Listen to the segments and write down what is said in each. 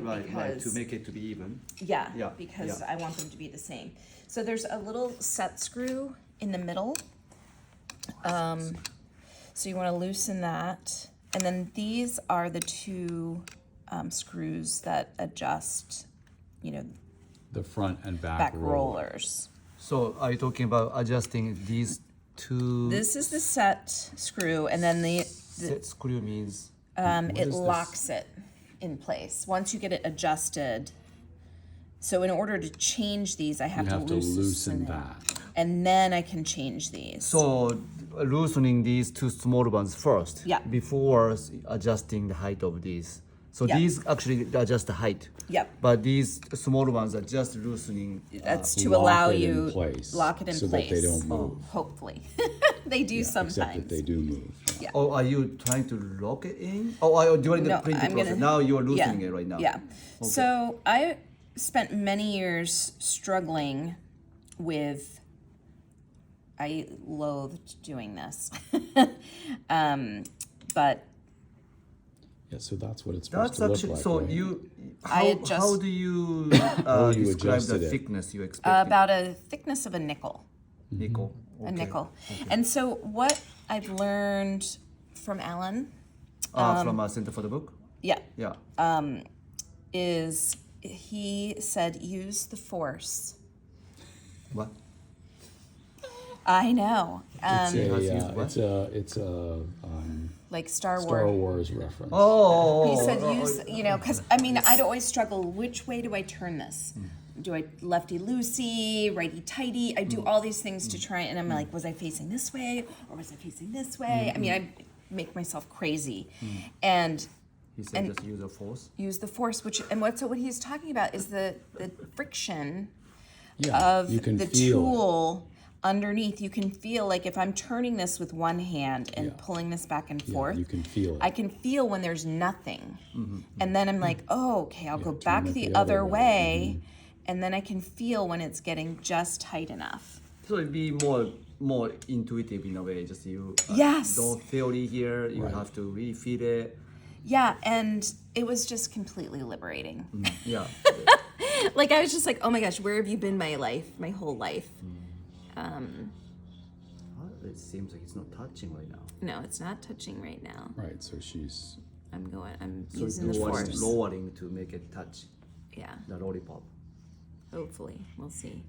right, to make it to be even. Yeah, Yeah, because yeah. I want them to be the same. So there's a little set screw in the middle. So you want to loosen that. And then these are the two screws that adjust, The front and back rollers. So are you talking about adjusting these two? This is the set screw, and then the Set screw means it is this? locks it in place. Once you get it adjusted, so in order to change these, I have You have to loosen loosen it. that. And then I can change these. so loosening these two small ones first. Yeah. Before adjusting the height of these. So Yeah. these actually adjust the height. Yep. But these small ones are just loosening. That's to Lock allow it in you place lock it in so place. that they don't move. Hopefully, they do sometimes. Except that they do move. Yeah. Oh, are you trying to lock it in? Oh, during the No, printing I'm process. gonna- Now you're loosening yeah. it right now. Yeah. So I spent many years struggling with. I loathed doing this, but Yeah, so that's what it's supposed That's to look actually like. so right? you. I How do you you describe adjusted the it? thickness you expect? about a thickness of a nickel. Nickel. A nickel. And so what I've learned from Alan, From Center for the Book. yeah, Yeah. is he said use the force. What? I know. It's a Like Star Star Wars. Wars reference. Oh. He said use, because I mean, I'd always struggle, which way do I turn this? Do I lefty loosey, righty tighty? I do all these things to try, and I'm like, was I facing this way or was I facing this way? I mean, I make myself crazy. And He said just use a force. use the force, what he's talking about is the friction Yeah, of you can the feel tool underneath. You can feel, like, if I'm turning this with one hand and Yeah. pulling this back and it. Yeah, forth, you can feel it. I can feel when there's nothing. And then I'm like, oh, okay, I'll go back turn it the other way. And then I can feel when it's getting just tight enough. So it'd be more intuitive in a way. Just you. Yes. Don't theory here. You Right. have to really feel it. Yeah, and it was just completely liberating. Yeah. Like, I was just like, oh my gosh, where have you been my whole life? It seems like it's not touching right now. No, it's not touching right now. Right, so she's I'm So using the force. lowering to make it touch Yeah, the lollipop. hopefully. We'll see.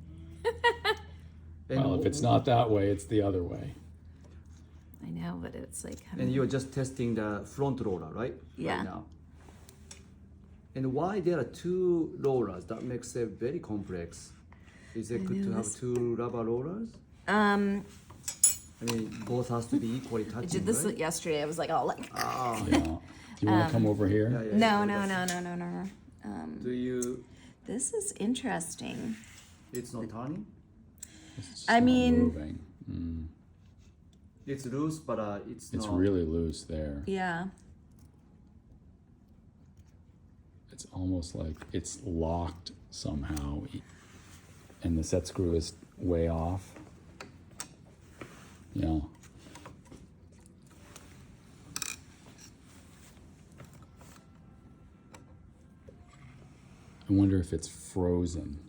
And, well, if it's not that way, it's the other way. I know, but it's like... and you're just testing the front roller, right? Yeah. Right now. And why there are two rollers? That makes it very complex. Is it good to have two rubber rollers? I mean, both has to be equally I touching, did this right? yesterday. I was like, oh, like... Yeah. Do you want to come over here? Yeah, No. Do you? This is interesting. It's not turning. It's I not mean- moving. It's loose, but it's It's not. really loose there. Yeah. It's almost like it's locked somehow, and the set screw is way off. Yeah. I wonder if it's frozen.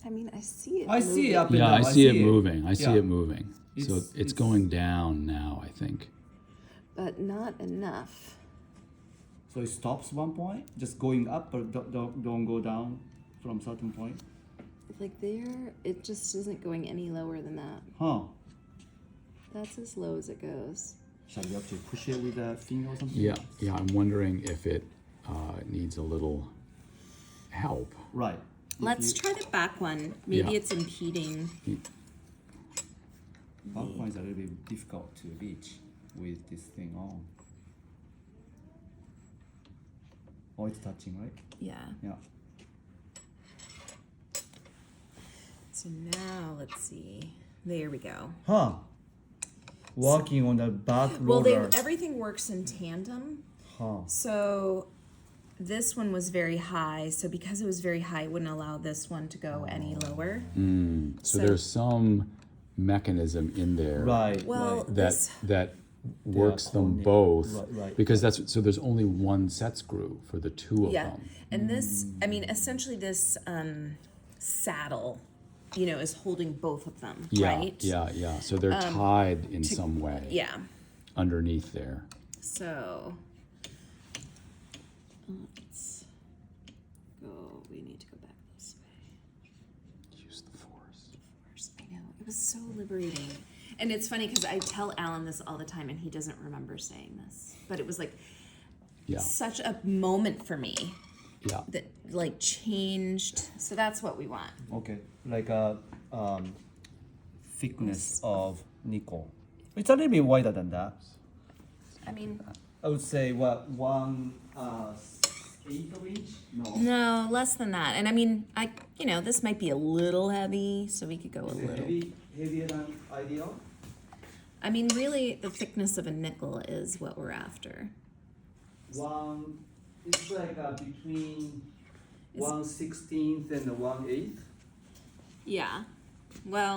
I mean, I see it. I see moving. up and Yeah, down. I see it moving. I see Yeah. it moving. So It's- it's going down now, I think. But not enough. So it stops one point, just going up, but don't go down from certain point. Like there, it just isn't going any lower than that. Huh? That's as low as it goes. Shall we actually push it with a finger or something? Yeah, I'm wondering if it needs a little help. Right. Let's try the back one. Maybe Yeah. it's impeding. Back one is a little bit difficult to reach with this thing on. Oh, it's touching, right? Yeah. Yeah. So now let's see. There we go. Huh? Walking on the back Well, roller. everything works in tandem. Huh. So this one was very high. So because it was very high, it wouldn't allow this one to go any lower. So there's some mechanism in there Right. Well, right. that this, that works them conic. both. Right. Because so there's only one set screw for the two of Yeah, them. and this, I mean, essentially this saddle, is holding both of them, Yeah, right? yeah. So they're tied in some way Yeah. underneath there. So let's go. We need to go back this way. Use the force. I know, it was so liberating. And it's funny because I tell Alan this all the time and he doesn't remember saying this. But it was like Yeah, such a moment for me yeah. that like changed. So that's what we want. Okay, like a thickness of nickel. It's a little bit wider than that. I mean, I would say what 1/8 of inch? No. no, less than that. And I mean, this might be a little heavy, so we could go a Is it little. heavier than ideal? I mean, really, the thickness of a nickel is what we're after. It's like between 1/16 and 1/8. Yeah. Well,